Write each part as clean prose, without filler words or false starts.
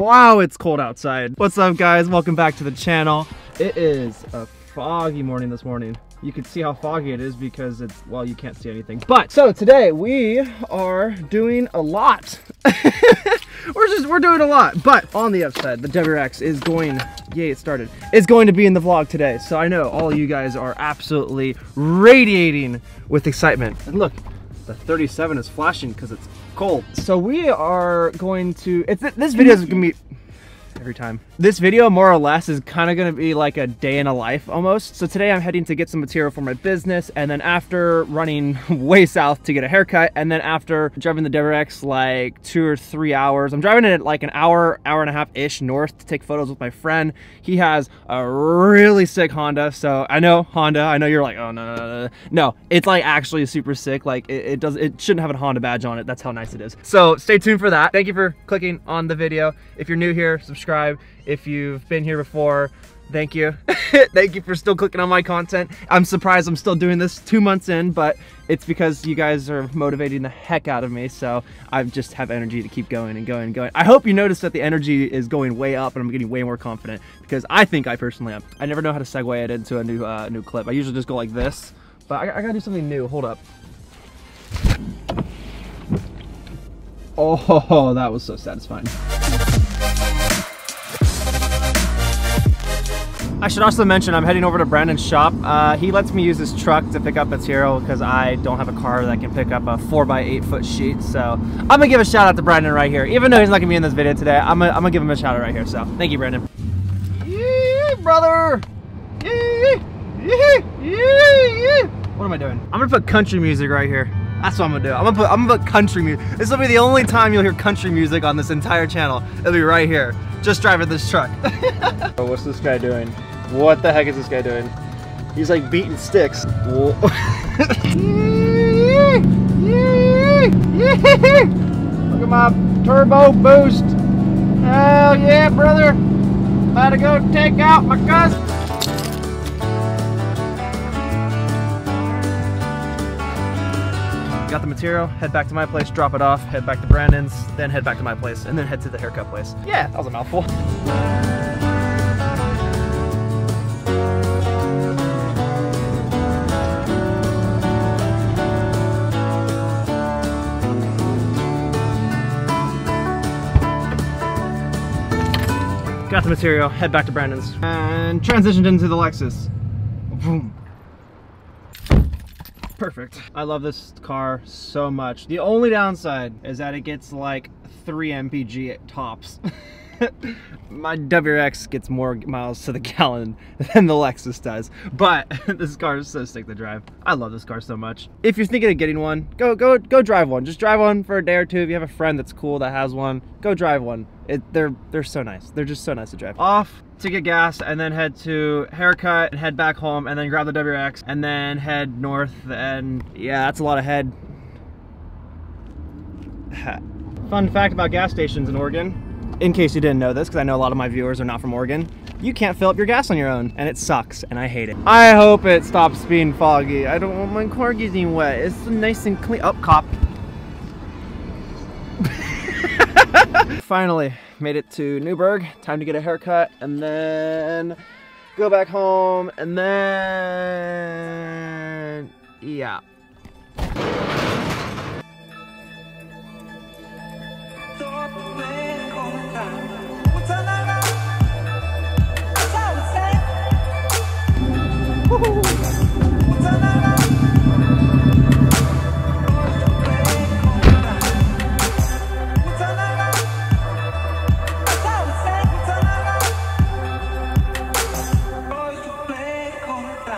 Wow, it's cold outside. What's up, guys? Welcome back to the channel. It is a foggy morning this morning. You can see how foggy it is because it's, well, you can't see anything. But, so today we are doing a lot. We're doing a lot. But on the upside, the Wrx is going, yay, it started. It's going to be in the vlog today. So I know all of you guys are absolutely radiating with excitement. And look, the 37 is flashing because it's cold. So we are going to, this video is gonna be, every time. This video, more or less, is kind of going to be like a day in a life almost. So today I'm heading to get some material for my business, and then after running way south to get a haircut, and then after driving the Wrx like 2 or 3 hours, I'm driving it like an hour and a half-ish north to take photos with my friend. He has a really sick Honda, so I know Honda, I know you're like, oh no, it's like actually super sick. Like it shouldn't have a Honda badge on it. That's how nice it is. So stay tuned for that. Thank you for clicking on the video. If you're new here, subscribe. If you've been here before, thank you. Thank you for still clicking on my content. I'm surprised I'm still doing this 2 months in, but it's because you guys are motivating the heck out of me, so I just have energy to keep going and going and going. I hope you notice that the energy is going way up and I'm getting way more confident, because I think I personally am. I never know how to segue it into a new clip. I usually just go like this, but I gotta do something new. Hold up. Oh, that was so satisfying. I should also mention I'm heading over to Brandon's shop. He lets me use his truck to pick up material because I don't have a car that can pick up a 4x8 foot sheet. So I'm gonna give a shout out to Brandon right here. Even though he's not gonna be in this video today, I'm gonna give him a shout out right here. So thank you, Brandon. Yee, brother. Yee, yee, yee. What am I doing? I'm gonna put country music right here. That's what I'm gonna do. I'm gonna put country music. This will be the only time you'll hear country music on this entire channel. It'll be right here, just driving this truck. Oh, what's this guy doing? What the heck is this guy doing? He's like beating sticks. Look at my turbo boost. Hell yeah, brother. About to go take out my cousin. Got the material, head back to my place, drop it off, head back to Brandon's, then head back to my place, and then head to the haircut place. Yeah, that was a mouthful. Got the material, head back to Brandon's, and transitioned into the Lexus. Boom. Perfect. I love this car so much. The only downside is that it gets like 3 mpg at tops. My Wrx gets more miles to the gallon than the Lexus does, but this car is so sick to drive. I love this car so much. If you're thinking of getting one, go drive one. Just drive one for a day or two. If you have a friend that's cool that has one, go drive one. They're so nice. They're just so nice to drive. Off to get gas, and then head to haircut and head back home, and then grab the Wrx and then head north. And yeah, that's a lot of head. Fun fact about gas stations in Oregon, in case you didn't know this, because I know a lot of my viewers are not from Oregon, you can't fill up your gas on your own, and it sucks, and I hate it. I hope it stops being foggy. I don't want my car getting wet. It's nice and clean. Oh, cop. Finally made it to Newburgh. Time to get a haircut, and then go back home, and then, yeah.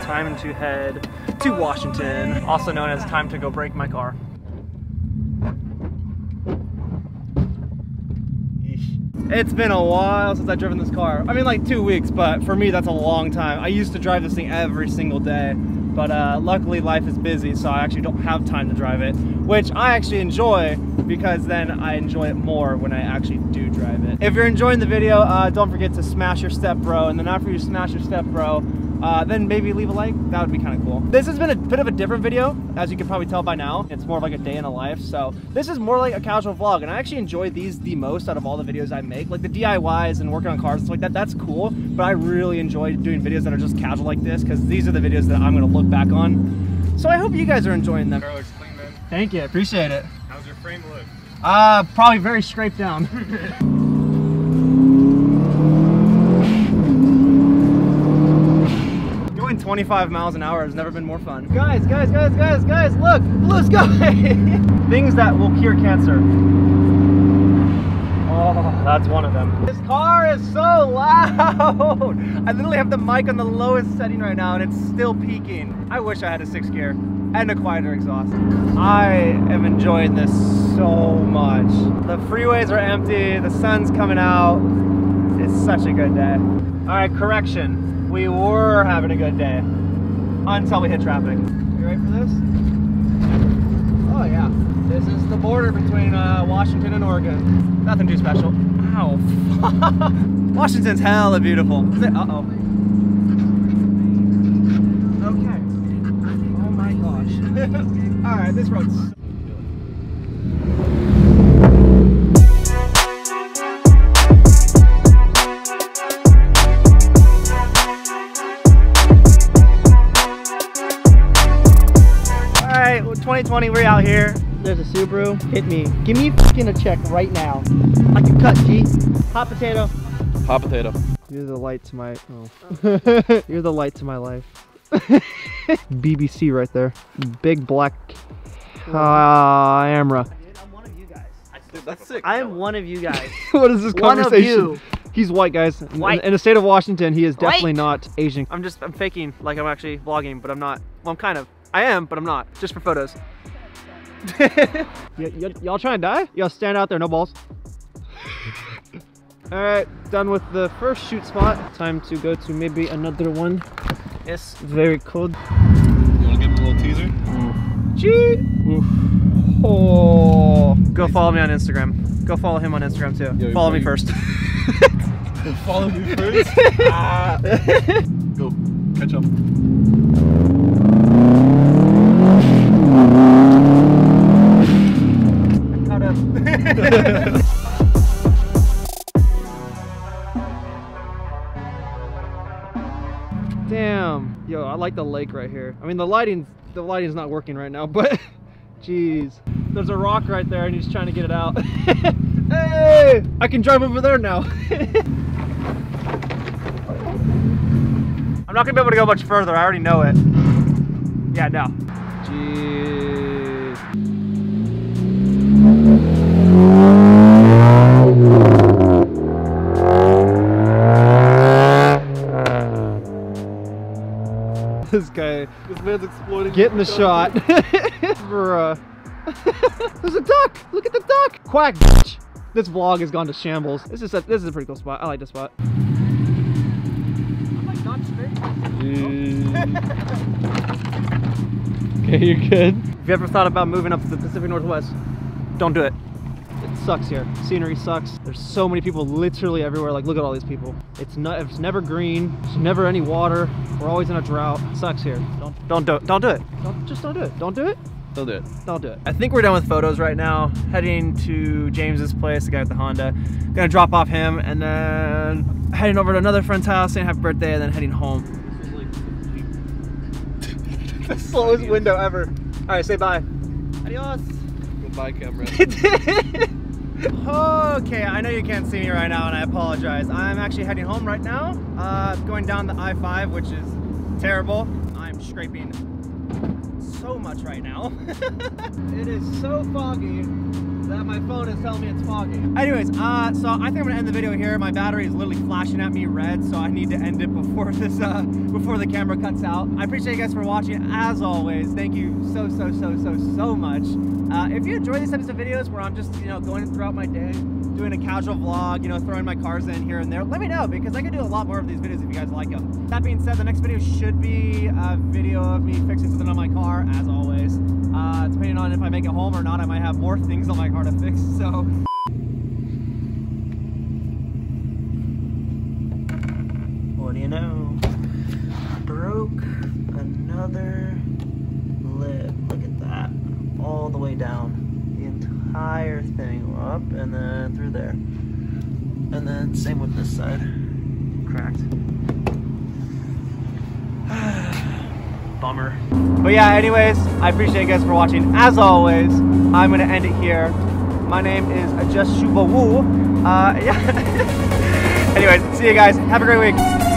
Time to head to Washington, also known as time to go break my car. It's been a while since I've driven this car. I mean, like 2 weeks, but for me that's a long time. I used to drive this thing every single day, but luckily life is busy, so I actually don't have time to drive it, which I actually enjoy, because then I enjoy it more when I actually do drive it. If you're enjoying the video, don't forget to smash your step bro, and then after you smash your step bro, then maybe leave a like. That would be kind of cool. This has been a bit of a different video, as you can probably tell by now. It's more of like a day in a life. So this is more like a casual vlog, and I actually enjoy these the most out of all the videos I make. Like the DIYs and working on cars and stuff like that, that's cool. But I really enjoy doing videos that are just casual like this, because these are the videos that I'm gonna look back on. So I hope you guys are enjoying them. Car looks clean, man. Thank you, appreciate it. How's your frame look? Probably very scraped down. Going 25 miles an hour has never been more fun. Guys, look, blue sky! Things that will cure cancer. Oh, that's one of them. This car is so loud! I literally have the mic on the lowest setting right now and it's still peaking. I wish I had a 6th gear and a quieter exhaust. I am enjoying this so much. The freeways are empty, the sun's coming out. It's such a good day. All right, correction. We were having a good day until we hit traffic. You ready for this? Oh yeah. This is the border between Washington and Oregon. Nothing too special. Ow. Washington's hella beautiful. Uh-oh. Okay. Oh my gosh. All right, this road's... All right, 2020, we're out here. There's a Subaru. Hit me. Give me fucking a check right now. I can cut, G. Hot potato. Hot potato. You're the light to my... Oh. You're the light to my life. BBC right there. Big black camera. I'm one of you guys. Dude, that's sick. I'm one of you guys. What is this conversation? One of you. He's white, guys. White. In the state of Washington, he is definitely not Asian. I'm faking like I'm actually vlogging, but I'm not. Well, I'm kind of. I am, but I'm not. Just for photos. Y'all trying to die? Y'all stand out there, no balls. All right, done with the first shoot spot. Time to go to maybe another one. Yes. Very cold. You want to give him a little teaser? Gee. Oh. Go follow me on Instagram. Go follow him on Instagram too. Yo, follow me first. Follow me first? Go, catch up. Cut him. Damn. Yo, I like the lake right here. I mean, the lighting's not working right now, but jeez. There's a rock right there and he's trying to get it out. Hey! I can drive over there now. I'm not gonna be able to go much further. I already know it. Yeah, no. Jeez. This man's exploding. Getting the shot. Bruh. There's a duck! Look at the duck! Quack, bitch! This vlog has gone to shambles. This is a pretty cool spot. I like this spot. I'm like not straight. Okay, you're good. If you ever thought about moving up to the Pacific Northwest, don't do it. It sucks here. Scenery sucks. There's so many people literally everywhere. Like, look at all these people. It's never green. There's never any water. We're always in a drought. It sucks here. Don't do it. Just don't do it. Don't do it. Don't do it. Don't do it. I think we're done with photos right now. Heading to James's place, the guy with the Honda. Gonna drop off him and then heading over to another friend's house, saying happy birthday, and then heading home. The slowest window ever. All right, say bye. Adios. Goodbye, camera. Okay, I know you can't see me right now, and I apologize. I'm actually heading home right now. Going down the I-5, which is terrible. I'm scraping so much right now. It is so foggy that my phone is telling me it's foggy. Anyways, so I think I'm gonna end the video here. My battery is literally flashing at me red, so I need to end it before this before the camera cuts out. I appreciate you guys for watching. As always, thank you so much. If you enjoy these types of videos where I'm just, you know, going throughout my day, doing a casual vlog, you know, throwing my cars in here and there, let me know, because I can do a lot more of these videos if you guys like them. That being said, the next video should be a video of me fixing something on my car, as always. Depending on if I make it home or not, I might have more things on my car to fix, so. What do you know? broke another lip. Look at that. All the way down. The entire thing up and then through there. And then same with this side. Cracked. Bummer. But yeah, anyways, I appreciate you guys for watching. As always, I'm gonna end it here. My name is Joshubaru. Yeah. Anyways, see you guys. Have a great week.